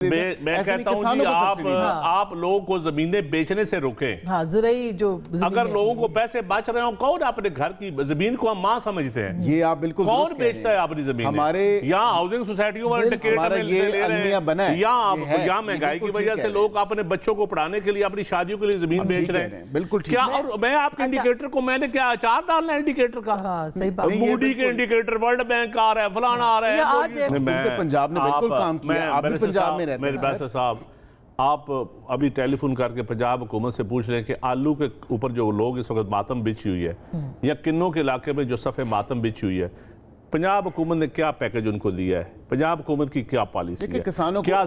میں کہتا ہوں جی آپ لوگوں کو زمینیں بیچنے سے روکیں. زرعی جو اگر لوگوں کو پیسے بچ رہے ہوں کون اپنے گھر کی زمین کو ہم ماں سمجھتے ہیں؟ یہ آپ بالکل کون بیچتا ہے اپنی زمین؟ یا ہاؤسنگ سوسائٹیوں میں ٹکیٹ میں لے رہے ہیں یا مہنگائی کی وجہ سے لوگ اپنے بچوں کو پڑھانے کے لیے اپنی شادیوں کے لیے زمین بیچ رہے ہیں. بالکل کیا اور میں آپ کے انڈیکیٹر کو میں نے کیا اچار ڈالنا ہے انڈیکیٹر کا؟ موڈی کے انڈیکیٹر ورلڈ بینک آ رہا ہے فلانا آ رہا ہے. پنجاب نے بالکل کام کیا. آپ بھی پنجاب میں رہتے ہیں. آپ ابھی ٹیلی فون کر کے پنجاب حکومت سے پوچھ رہے ہیں کہ آلو کے اوپر جو لوگ اس وقت ماتم بچھی ہوئی ہے یا کنوں کے علاقے میں جو صفحے ماتم بچھی ہوئی ہے پنجاب حکومت نے کیا پیکج ان کو دیا ہے؟ پنجاب حکومت کی کیا پالیسی ہے؟ کیا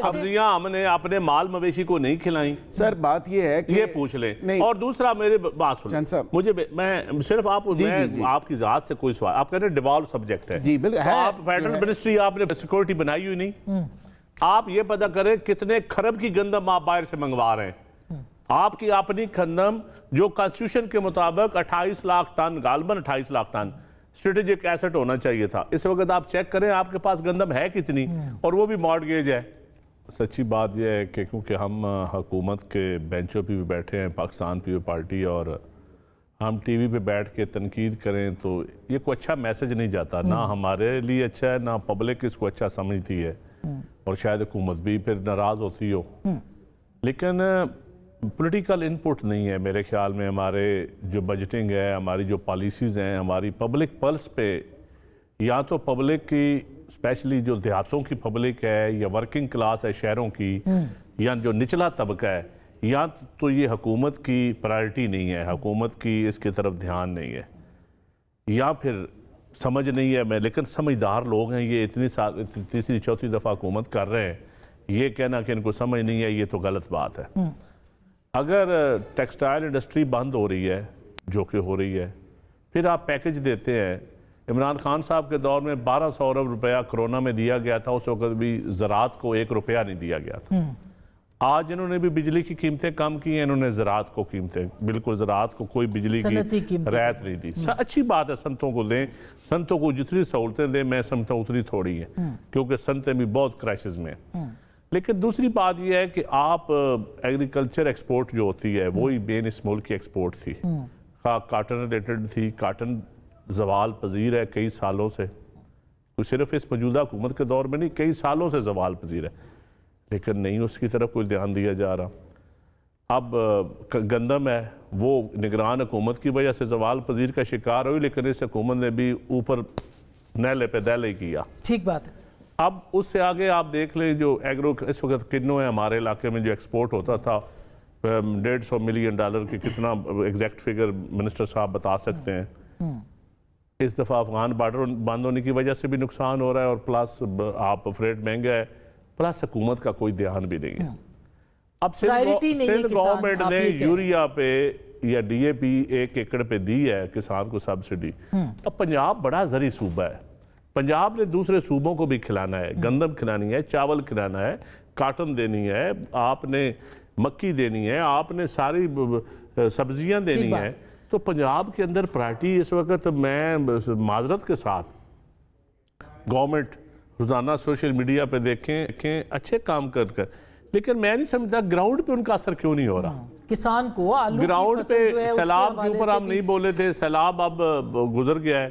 سبزیاں ہم نے اپنے مال مویشی کو نہیں کھلائیں؟ سر بات یہ ہے کہ یہ پوچھ لیں. اور دوسرا میرے بات سنیں مجھے میں صرف آپ کی ذات سے کوئی سوال آپ کہتے ہیں ڈیوالو سبجیکٹ ہے. آپ فیڈرل منسٹری آپ نے سیکورٹی بنائی ہوئی نہیں. آپ یہ پتہ کریں کتنے خرب کی گندم آپ باہر سے منگوا رہے ہیں. آپ کی اپنی گندم جو کانسٹیٹیوشن کے مطابق 28 لاکھ ٹن غالباً 28 لاکھ ٹن اسٹریٹجک ایسٹ ہونا چاہیے تھا. اس وقت آپ چیک کریں آپ کے پاس گندم ہے کتنی اور وہ بھی مارٹگیج ہے. سچی بات یہ ہے کہ کیونکہ ہم حکومت کے بینچوں پہ بھی بیٹھے ہیں پاکستان پیپلز پارٹی اور ہم ٹی وی پہ بیٹھ کے تنقید کریں تو یہ کوئی اچھا میسج نہیں جاتا. نہ ہمارے لیے اچھا ہے نہ پبلک اس کو اچھا سمجھتی ہے اور شاید حکومت بھی پھر ناراض ہوتی ہو. لیکن پولیٹیکل انپٹ نہیں ہے میرے خیال میں. ہمارے جو بجٹنگ ہے ہماری جو پالیسیز ہیں ہماری پبلک پلس پہ یا تو پبلک کی اسپیشلی جو دیہاتوں کی پبلک ہے یا ورکنگ کلاس ہے شہروں کی یا جو نچلا طبقہ ہے یا تو یہ حکومت کی پرائرٹی نہیں ہے حکومت کی اس کی طرف دھیان نہیں ہے یا پھر سمجھ نہیں ہے. میں لیکن سمجھدار لوگ ہیں یہ اتنی سال تیسری چوتھی دفعہ حکومت کر رہے ہیں. یہ کہنا کہ ان کو سمجھ نہیں ہے یہ تو غلط بات ہے. اگر ٹیکسٹائل انڈسٹری بند ہو رہی ہے جو کہ ہو رہی ہے پھر آپ پیکج دیتے ہیں. عمران خان صاحب کے دور میں 1200 ارب روپیہ کرونا میں دیا گیا تھا. اس وقت بھی زراعت کو 1 روپیہ نہیں دیا گیا تھا. آج انہوں نے بھی بجلی کی قیمتیں کم کی ہیں. انہوں نے زراعت کو قیمتیں بالکل زراعت کو کوئی بجلی کی رعایت نہیں دی. اچھی بات ہے سنتوں کو دیں. سنتوں کو جتنی سہولتیں دیں میں سمجھتا ہوں اتنی تھوڑی ہیں کیونکہ سنتیں بھی بہت کرائسس میں ہیں. لیکن دوسری بات یہ ہے کہ آپ ایگریکلچر ایکسپورٹ جو ہوتی ہے وہی مین اس ملک کی ایکسپورٹ تھی. کاٹن ریلیٹڈ تھی. کاٹن زوال پذیر ہے کئی سالوں سے. کوئی صرف اس موجودہ حکومت کے دور میں نہیں کئی سالوں سے زوال پذیر ہے لیکن نہیں اس کی طرف کوئی دھیان دیا جا رہا. اب گندم ہے وہ نگران حکومت کی وجہ سے زوال پذیر کا شکار ہوئی لیکن اس حکومت نے بھی اوپر نیلے پہ دہلے کیا. ٹھیک بات ہے. اب اس سے آگے آپ دیکھ لیں جو ایگرو اس وقت کنوں ہے ہمارے علاقے میں جو ایکسپورٹ ہوتا تھا $150 ملین کی کتنا ایگزیکٹ فگر منسٹر صاحب بتا سکتے ہیں. اس دفعہ افغان بارڈر بند ہونے کی وجہ سے بھی نقصان ہو رہا ہے اور پلس آپ فریٹ مہنگا ہے پلس حکومت کا کوئی دھیان بھی نہیں ہے. اب سندھ گورنمنٹ نے یوریا پہ یا ڈی اے پی 1 ایکڑ پہ دی ہے کسان کو سبسڈی. اب پنجاب بڑا زرعی صوبہ ہے. پنجاب نے دوسرے صوبوں کو بھی کھلانا ہے. گندم کھلانی ہے چاول کھلانا ہے کاٹن دینی ہے آپ نے مکی دینی ہے آپ نے ساری سبزیاں دینی ہیں. تو پنجاب کے اندر پرائرٹی اس وقت میں معذرت کے ساتھ گورنمنٹ روزانہ سوشل میڈیا پہ دیکھیں اچھے کام کر لیکن میں نہیں سمجھتا گراؤنڈ پہ ان کا اثر کیوں نہیں ہو رہا. کسان کو گراؤنڈ پہ سیلاب کے اوپر ہم نہیں بولے تھے. سیلاب اب گزر گیا ہے.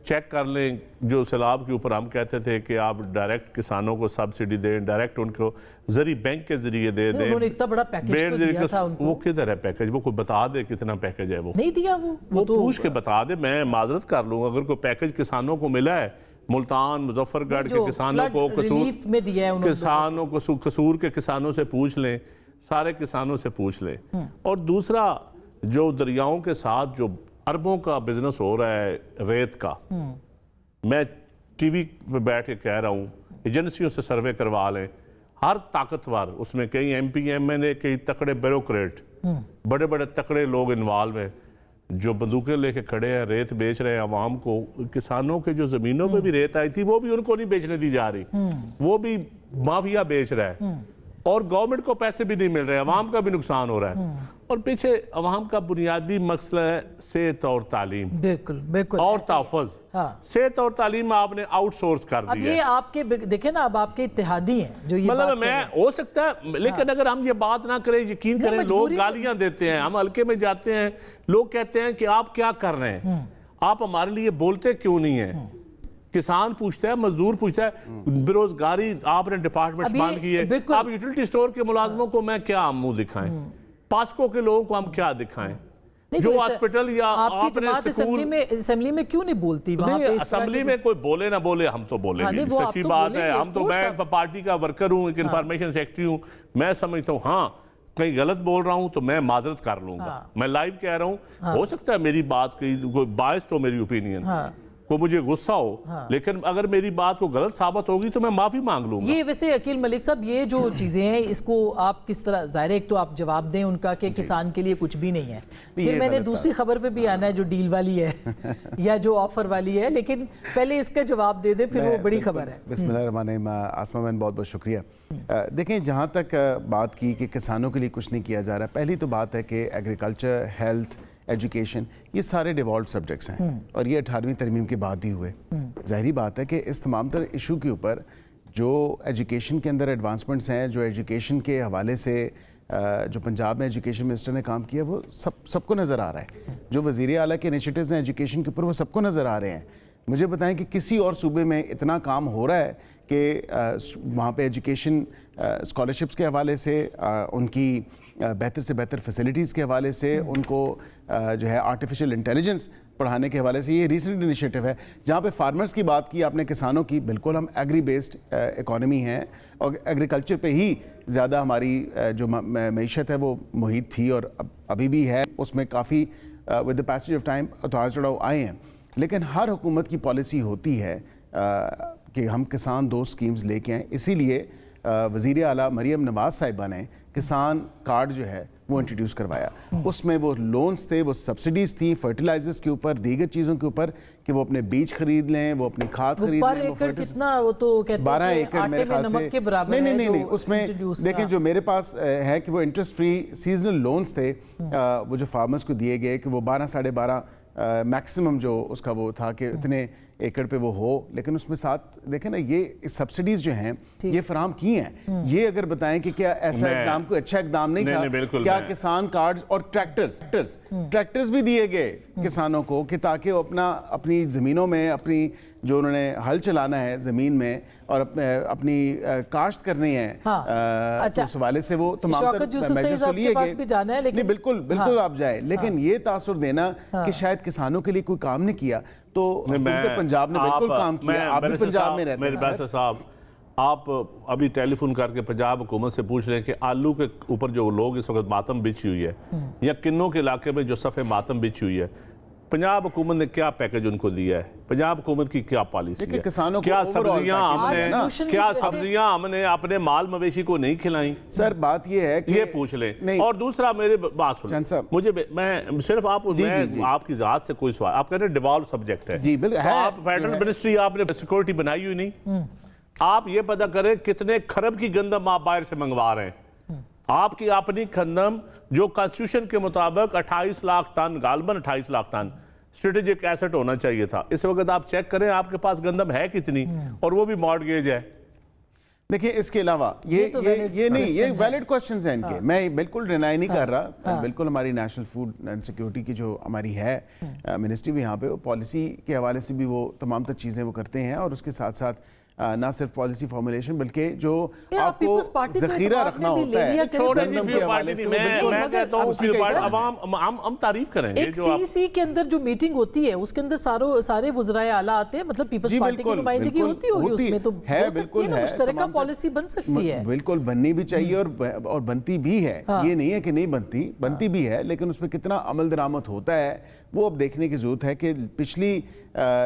چیک کر لیں جو سیلاب کے اوپر ہم کہتے تھے کہ آپ ڈائریکٹ کسانوں کو سبسڈی دیں ڈائریکٹ ان کو زرعی بینک کے ذریعے دے دیں. وہ کدھر ہے پیکج وہ کوئی بتا دے کتنا پیکج ہے وہ نہیں دیا وہ پوچھ کے بتا دے میں معذرت کر لوں. اگر کوئی پیکج کسانوں کو ملا ہے ملتان مظفر گڑھ کے کسانوں کو قصور کے کسانوں سے پوچھ لیں سارے کسانوں سے پوچھ لیں. اور دوسرا جو دریاؤں کے ساتھ جو اربوں کا بزنس ہو رہا ہے ریت کا میں ٹی وی پہ بیٹھ کے کہہ رہا ہوں ایجنسیوں سے سروے کروا لیں. ہر طاقتور اس میں کئی ایم پی ایم این اے کئی تکڑے بیوروکریٹ بڑے بڑے تکڑے لوگ انوالو ہیں جو بندوقیں لے کے کھڑے ہیں ریت بیچ رہے ہیں عوام کو. کسانوں کے جو زمینوں پہ بھی ریت آئی تھی وہ بھی ان کو نہیں بیچنے دی جا رہی. وہ بھی مافیا بیچ رہا ہے اور گورنمنٹ کو پیسے بھی نہیں مل رہے عوام کا بھی نقصان ہو رہا ہے. اور پیچھے عوام کا بنیادی مسئلہ ہے صحت اور تعلیم، بالکل بالکل، اور تحفظ۔ صحت اور تعلیم آپ نے آؤٹ سورس کر دی ہے۔ اب یہ آپ کے دیکھیں نا، اب آپ کے اتحادی ہیں جو یہ مطلب میں ہو سکتا ہے، لیکن اگر ہم یہ بات نہ کریں، یقین کریں، لوگ گالیاں دیتے ہیں، ہم حلقے میں جاتے ہیں، لوگ کہتے ہیں کہ آپ کیا کر رہے ہیں، آپ ہمارے لیے بولتے کیوں نہیں ہیں؟ کسان پوچھتا ہے، مزدور پوچھتا ہے، بیروزگاری آپ نے ڈپارٹمنٹ بند کی ہے، آپ یوٹیلٹی سٹور کے ملازموں کو میں کیا منہ دکھائیں، پاسکو کے لوگوں کو ہم کیا دکھائیں، جو ہاسپٹل یا آپ کی جماعت اسمبلی میں کیوں نہیں بولتی؟ اسمبلی میں کوئی بولے نہ بولے، ہم تو بولیں گے، سچی بات ہے۔ ہم تو، میں پارٹی کا ورکر ہوں، ایک انفارمیشن سیکٹری ہوں، میں سمجھتا ہوں ہاں کہیں غلط بول رہا ہوں تو میں معذرت کر لوں گا، میں لائیو کہہ رہا ہوں، ہو سکتا ہے میری بات کوئی باعث ہو، میری اوپینین کو مجھے غصہ ہو، لیکن اگر میری بات کو غلط ثابت ہوگی تو میں معافی مانگ لوں گا۔ یہ ویسے عقیل ملک صاحب، یہ جو چیزیں ہیں اس کو آپ کس طرح، ظاہر ایک تو آپ جواب دیں ان کا کہ کسان کے لیے کچھ بھی نہیں ہے، پھر میں نے دوسری خبر پہ بھی آنا ہے جو ڈیل والی ہے یا جو آفر والی ہے، لیکن پہلے اس کا جواب دے دیں، پھر وہ بڑی خبر ہے۔ بسم اللہ الرحمن الرحیم۔ آسمہ بہن بہت بہت شکریہ۔ دیکھیں، جہاں تک بات کی کہ کسانوں کے لیے کچھ نہیں کیا جا رہا، پہلی تو بات ہے کہ ایگریکلچر، ہیلتھ، ایجوکیشن، یہ سارے ڈیوالوڈ سبجیکٹس ہیں اور یہ 18ویں ترمیم کے بعد ہی ہوئے۔ ظاہری بات ہے کہ اس تمام تر ایشو کے اوپر جو ایجوکیشن کے اندر ایڈوانسمنٹس ہیں، جو ایجوکیشن کے حوالے سے جو پنجاب میں ایجوکیشن منسٹر نے کام کیا، وہ سب کو نظر آ رہا ہے۔ جو وزیر اعلیٰ کے انیشیٹوز ہیں ایجوکیشن کے اوپر، وہ سب کو نظر آ رہے ہیں۔ مجھے بتائیں کہ کسی اور صوبے میں اتنا کام ہو رہا ہے کہ وہاں پہ ایجوکیشن اسکالرشپس کے حوالے سے، ان کی بہتر سے بہتر فیسلٹیز کے حوالے سے، ان کو جو ہے آرٹیفیشل انٹیلیجنس پڑھانے کے حوالے سے، یہ ریسنٹ انیشیٹو ہے۔ جہاں پہ فارمرز کی بات کی آپ نے، کسانوں کی، بالکل ہم ایگری بیسڈ اکانومی ہیں اور ایگریکلچر پہ ہی زیادہ ہماری جو معیشت ہے وہ محیط تھی اور ابھی بھی ہے، اس میں کافی with the passage of time اتار چڑھاؤ آئے ہیں۔ لیکن ہر حکومت کی پالیسی ہوتی ہے کہ ہم کسان دوست سکیمز لے کے آئیں، اسی لیے وزیر اعلیٰ مریم نواز صاحبہ نے کسان کارڈ جو ہے وہ انٹروڈیوس کروایا۔ اس میں وہ لونز تھے، وہ سبسڈیز تھیں فرٹیلائزرز کے اوپر، دیگر چیزوں کے اوپر، کہ وہ اپنے بیج خرید لیں، وہ اپنی کھاد خرید لیں۔ کتنا وہ تو کہتے ہیں 12 ایکڑ میرے خیال سے، نہیں، اس میں دیکھیں جو میرے پاس ہے کہ وہ انٹرسٹ فری سیزنل لونز تھے، وہ جو فارمرز کو دیے گئے، کہ وہ 12 ساڑھے 12 میکسیمم جو اس کا وہ تھا کہ اتنے ایکڑ پہ وہ ہو، لیکن اس میں ساتھ دیکھیں نا یہ سبسڈیز جو ہیں یہ فراہم کی ہیں۔ یہ اگر بتائیں کہ کیا ایسا اقدام کوئی اچھا اقدام نہیں تھا؟ کیا کسان کارڈز اور ٹریکٹرز بھی دیے گئے کسانوں کو کہ تاکہ وہ اپنی زمینوں میں، اپنی جو انہوں نے ہل چلانا ہے زمین میں اور اپنی کاشت کرنی ہے، اس حوالے سے وہ تمام میجرز تو لیے گئے۔ بالکل آپ جائیں، لیکن یہ تاثر دینا کہ شاید کسانوں کے لیے کوئی کام نہیں کیا، تو حکومت پنجاب نے بالکل کام کیا۔ آپ بھی پنجاب میں رہتے ہیں بیرسٹر صاحب، آپ ابھی ٹیلی فون کر کے پنجاب حکومت سے پوچھ رہے ہیں کہ آلو کے اوپر جو لوگ اس وقت ماتم بچھی ہوئی ہے، یا کنوں کے علاقے میں جو صفحے ماتم بچھی ہوئی ہے، پنجاب حکومت نے کیا پیکج ان کو دیا ہے؟ پنجاب حکومت کی کیا پالیسی ہے؟ کیا سبزیاں ہم نے اپنے مال مویشی کو نہیں کھلائیں؟ سر بات یہ ہے کہ یہ پوچھ لیں۔ اور دوسرا میرے بات سنیں، مجھے میں صرف آپ کی ذات سے کوئی سوال، آپ کہتے ہیں ڈیوالو سبجیکٹ ہے، آپ فیڈرل منسٹری، آپ نے سیکورٹی بنائی ہوئی نہیں، آپ یہ پتہ کریں کتنے کھرب کی گندم آپ باہر سے منگوا رہے ہیں۔ آپ کی اپنی گندم جو کانسٹیٹیوشن کے مطابق 28 لاکھ ٹن، غالباً 28 لاکھ ٹن اسٹریٹجک ایسٹ ہونا چاہیے تھا، اس وقت آپ چیک کریں آپ کے پاس گندم ہے کتنی، اور وہ بھی مارٹگیج ہے۔ دیکھیں اس کے علاوہ یہ نہیں، یہ ویلڈ کوسچنز ہیں ان کے، میں بالکل ڈینائی نہیں کر رہا، بالکل ہماری نیشنل فوڈ اینڈ سیکیورٹی کی جو ہماری ہے منسٹری بھی، یہاں پہ پالیسی کے حوالے سے بھی وہ تمام تر چیزیں وہ کرتے ہیں، اور اس کے ساتھ ساتھ نہ صرف پالیسی فارمولیشن بلکہ جو آپ کو ذخیرہ رکھنا ہوتا ہے گندم کے حوالے سے، ہم تعریف کریں گے۔ ایک سی سی کے اندر جو میٹنگ ہوتی ہے اس کے اندر سارے وزرائے اعلیٰ آتے ہیں، مطلب پیپلز پارٹی کی نمائندگی ہوتی ہوگی اس میں، تو ہو سکتی ہے نا مشترکہ پالیسی بن سکتی ہے۔ بالکل بننی بھی چاہیے اور بنتی بھی ہے، یہ نہیں ہے کہ نہیں بنتی بھی ہے، لیکن اس میں کتنا عمل درآمد ہوتا ہے وہ اب دیکھنے کی ضرورت ہے۔ کہ پچھلی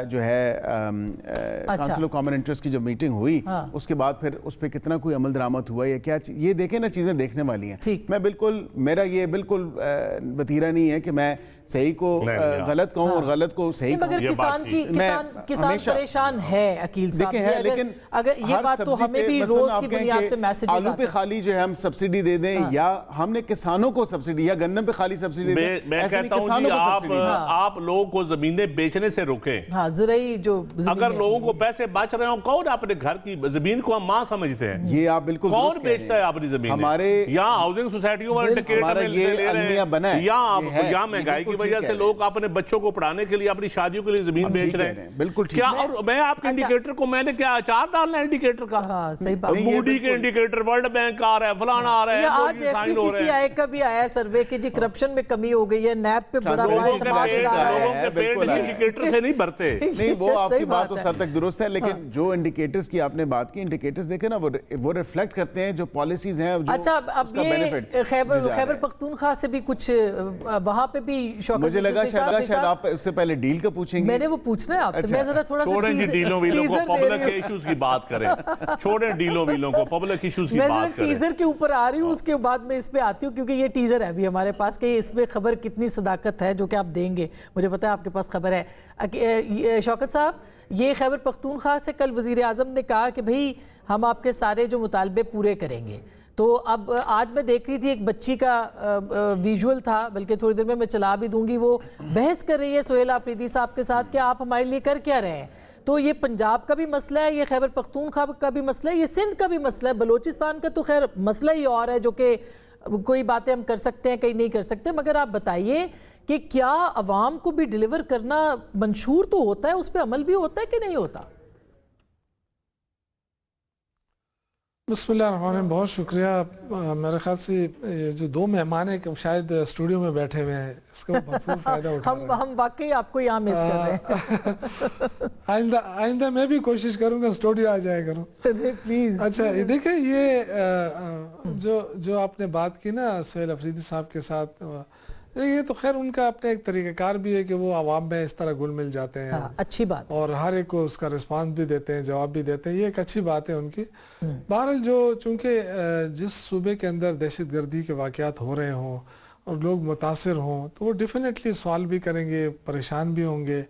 جو ہے کونسل آف کامن انٹرسٹ کی جو میٹنگ ہوئی، اس کے بعد پھر اس پہ کتنا کوئی عمل درآمد ہوا یا کیا، یہ دیکھیں نا چیزیں دیکھنے والی ہیں۔ میں بالکل، میرا یہ بالکل وتیرہ نہیں ہے کہ میں صحیح کو غلط کہوں اور غلط کو صحیح کہوں. مگر کسان پریشان ہے عقیل صاحب. لیکن اگر یہ بات تو ہمیں بھی روز کی بنیاد پہ میسیجز آتے ہیں. آلو پہ خالی جو ہے ہم سبسڈی دے دیں یا ہم نے کسانوں کو سبسڈی یا گندم پہ خالی سبسڈی دے دیں. میں کہتا ہوں جی آپ لوگوں کو زمینیں بیچنے سے روکیں. زرعی جو اگر لوگوں کو پیسے بچ رہے ہوں, کون اپنے گھر کی زمین کو ہم ماں سمجھتے ہیں؟ یہ آپ بالکل کون بیچتا ہے اپنی زمین؟ ہمارے یہاں ہاؤسنگ سوسائٹیوں میں انڈیکیٹر میں لے رہے ہیں, یا مہنگائی کی وجہ سے لوگ اپنے بچوں کو پڑھانے کے لیے, اپنی شادیوں کے لیے زمین بیچ رہے ہیں. بالکل کیا اور میں آپ کے انڈیکیٹر کو, میں نے کیا اچار ڈالنا ہے انڈیکیٹر کا؟ موڈی کے انڈیکیٹر, ورلڈ بینک آ رہا ہے, فلانا آ رہا ہے. آج ایف پی سی سی آئی کا بھی آیا سروے کہ جی کرپشن میں کمی ہو گئی ہے, نیب پہ بڑا لوگوں کے پیٹ انڈیکیٹر سے نہیں بھرتے. نہیں, وہ آپ کی بات اس حد تک درست ہے, لیکن جو انڈیکیٹرز کی آپ نے بات کی, انڈیکیٹرز دیکھیں نا وہ ریفلیکٹ کرتے ہیں جو پالیسیز ہیں. اچھا, اب یہ خیبر پختونخوا سے بھی کچھ وہاں پہ بھی شوکت, مجھے لگا شاید آپ اس سے پہلے ڈیل کا پوچھیں گے. میں نے وہ پوچھنا ہے آپ سے, میں ذرا تھوڑا سا چھوڑیں جی ڈیلوں ویلوں کو, پبلک ایشوز کی بات کریں. چھوڑیں ڈیلوں ویلوں کو, پبلک ایشوز کی بات کریں. میں ذرا ٹیزر کے اوپر آ رہی ہوں, اس کے بعد میں اس پہ آتی ہوں, کیونکہ یہ ٹیزر ہے ابھی ہمارے پاس کہ اس میں خبر کتنی صداقت ہے جو کہ آپ دیں گے. مجھے پتا ہے آپ کے پاس خبر ہے. شوکت صاحب, یہ خیبر پختونخوا سے کل وزیر اعظم نے کہا کہ بھئی ہم آپ کے سارے جو مطالبے پورے کریں گے. تو اب آج میں دیکھ رہی تھی ایک بچی کا ویژول تھا, بلکہ تھوڑی دیر میں چلا بھی دوں گی, وہ بحث کر رہی ہے سہیل آفریدی صاحب کے ساتھ کہ آپ ہمارے لیے کر کیا رہے ہیں. تو یہ پنجاب کا بھی مسئلہ ہے, یہ خیبر پختونخوا کا بھی مسئلہ ہے, یہ سندھ کا بھی مسئلہ ہے, بلوچستان کا تو خیر مسئلہ ہی اور ہے جو کہ کوئی باتیں ہم کر سکتے ہیں, کہیں نہیں کر سکتے. مگر آپ بتائیے کہ کیا عوام کو بھی ڈیلیور کرنا منشور تو ہوتا ہے, اس پہ عمل بھی ہوتا ہے کہ نہیں ہوتا؟ بسم اللہ الرحمن الرحیم, بہت شکریہ. میرے خیال سے یہ جو دو مہمان ہیں شاید اسٹوڈیو میں بیٹھے ہوئے ہیں, اس کا بھرپور فائدہ اٹھا رہے ہیں. ہم واقعی آپ کو یہاں مس کر رہے ہیں. آئندہ میں بھی کوشش کروں گا اسٹوڈیو آ جائے کروں پلیز. اچھا دیکھیں, یہ جو آپ نے بات کی نا سہیل آفریدی صاحب کے ساتھ, یہ تو خیر ان کا اپنا ایک طریقہ کار بھی ہے کہ وہ عوام میں اس طرح گل مل جاتے ہیں. اچھی بات. اور ہر ایک کو اس کا رسپانس بھی دیتے ہیں, جواب بھی دیتے ہیں, یہ ایک اچھی بات ہے ان کی. بہرحال چونکہ جس صوبے کے اندر دہشت گردی کے واقعات ہو رہے ہوں اور لوگ متاثر ہوں, تو وہ ڈیفینیٹلی سوال بھی کریں گے, پریشان بھی ہوں گے.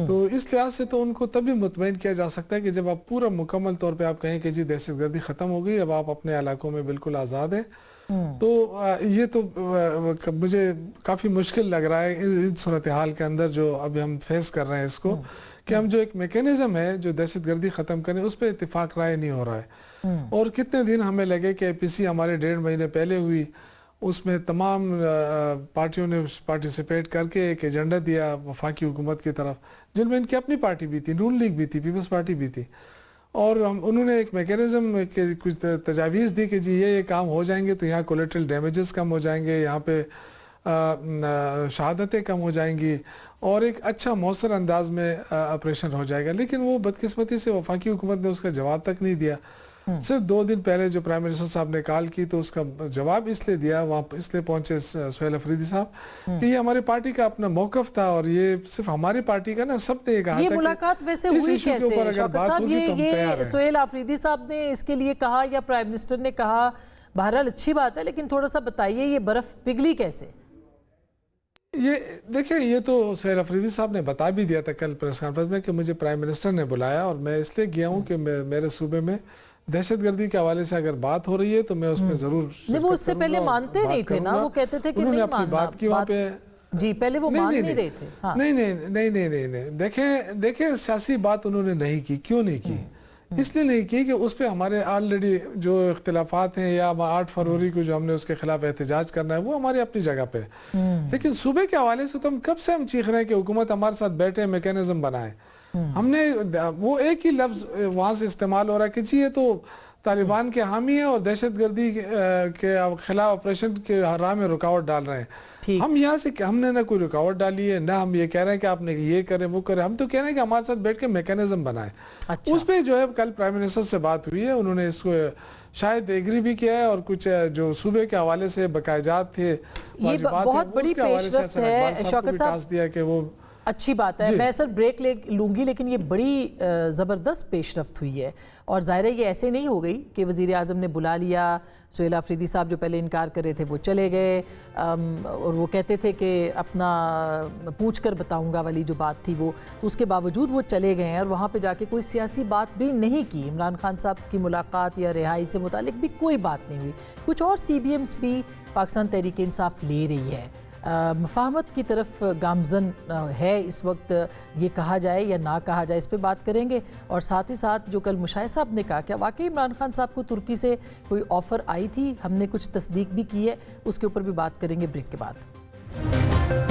تو اس لحاظ سے تو ان کو تبھی مطمئن کیا جا سکتا ہے کہ جب آپ پورا مکمل طور پہ آپ کہیں کہ جی دہشت گردی ختم ہو گئی, اب آپ اپنے علاقوں میں بالکل آزاد ہیں. تو یہ تو مجھے کافی مشکل لگ رہا ہے ان صورتحال کے اندر جو ابھی ہم فیس کر رہے ہیں اس کو, کہ ہم جو ایک میکینزم ہے جو دہشت گردی ختم کریں, اس پہ اتفاق رائے نہیں ہو رہا ہے. اور کتنے دن ہمیں لگے کہ پی سی ہمارے 1.5 مہینے پہلے ہوئی, اس میں تمام پارٹیوں نے پارٹیسپیٹ کر کے ایک ایجنڈا دیا وفاقی حکومت کی طرف, جن میں ان کی اپنی پارٹی بھی تھی, نون لیگ بھی تھی, پیپلز پارٹی بھی تھی. اور انہوں نے ایک میکینزم کچھ تجاویز دی کہ جی یہ کام ہو جائیں گے تو یہاں کولیٹرل ڈیمیجز کم ہو جائیں گے, یہاں پہ شہادتیں کم ہو جائیں گی, اور ایک اچھا مؤثر انداز میں آپریشن ہو جائے گا. لیکن وہ بدقسمتی سے وفاقی حکومت نے اس کا جواب تک نہیں دیا. صرف 2 دن پہلے جو پرائم منسٹر صاحب نے کال کی تو اس کا جواب اس لیے دیا, وہاں اس لیے پہنچے سہیل آفریدی صاحب, کہ یہ ہماری پارٹی کا اپنا موقف تھا, اور یہ صرف ہماری پارٹی کا نا, سب نے یہ کہا تھا. یہ ملاقات ویسے ہوئی کیسے شوکت صاحب؟ یہ سہیل آفریدی صاحب نے اس کے لیے کہا یا پرائم منسٹر نے کہا؟ بہرحال اچھی بات ہے, لیکن تھوڑا سا بتائیے یہ برف پگھلی کیسے؟ یہ دیکھیں, یہ تو سہیل آفریدی صاحب نے بتا بھی دیا تھا کل پریس کانفرنس میں کہ مجھے پرائم منسٹر نے بلایا, اور میں اس لیے گیا ہوں کہ میرے صوبے میں دہشت گردی کے حوالے سے اگر بات ہو رہی ہے تو میں اس میں ضرور نہیں. وہ اس سے پہلے مانتے نہیں تھے نا, وہ کہتے تھے کہ نہیں ماننا بات کی وہاں پہ. جی پہلے وہ مان نہیں رہے تھے. نہیں, دیکھیں سیاسی بات انہوں نے نہیں کی. کیوں نہیں کی؟ اس لیے نہیں کی کہ اس پہ ہمارے آلریڈی جو اختلافات ہیں, یا 8 فروری کو جو ہم نے اس کے خلاف احتجاج کرنا ہے, وہ ہماری اپنی جگہ پہ. لیکن صوبے کے حوالے سے تو ہم کب سے چیخ رہے ہیں کہ حکومت ہمارے ساتھ بیٹھے, میکینزم بنائے. ہم نے وہ ایک ہی لفظ وہاں سے استعمال ہو رہا ہے کہ جی یہ تو طالبان کے حامی ہیں اور دہشت گردی کے خلاف آپریشن کے راہ میں رکاوٹ ڈال رہے ہیں. ہم یہاں سے ہم نے نہ کوئی رکاوٹ ڈالی ہے, نہ ہم یہ کہہ رہے ہیں کہ آپ نے یہ کریں وہ کریں. ہم تو کہہ رہے ہیں کہ ہمارے ساتھ بیٹھ کے میکینزم بنائیں. اس پہ جو ہے کل پرائم منسٹر سے بات ہوئی ہے, انہوں نے اس کو شاید ایگری بھی کیا ہے, اور کچھ جو صوبے کے حوالے سے بقاعدات تھے, یہ بہت بڑی پیش رفت ہے. شوکت صاحب دیا کہ وہ اچھی بات ہے. میں سر بریک لوں گی, لیکن یہ بڑی زبردست پیش رفت ہوئی ہے, اور ظاہر ہے یہ ایسے نہیں ہو گئی کہ وزیر اعظم نے بلا لیا, سہیل آفریدی صاحب جو پہلے انکار کر رہے تھے وہ چلے گئے, اور وہ کہتے تھے کہ اپنا پوچھ کر بتاؤں گا والی جو بات تھی وہ, تو اس کے باوجود وہ چلے گئے ہیں, اور وہاں پہ جا کے کوئی سیاسی بات بھی نہیں کی. عمران خان صاحب کی ملاقات یا رہائی سے متعلق بھی کوئی بات نہیں ہوئی. کچھ اور سی بی ایمز بھی پاکستان تحریک انصاف لے رہی ہے, مفاہمت کی طرف گامزن ہے اس وقت, یہ کہا جائے یا نہ کہا جائے, اس پہ بات کریں گے. اور ساتھ ہی ساتھ جو کل مشاہد صاحب نے کہا, کیا واقعی عمران خان صاحب کو ترکی سے کوئی آفر آئی تھی, ہم نے کچھ تصدیق بھی کی ہے, اس کے اوپر بھی بات کریں گے بریک کے بعد.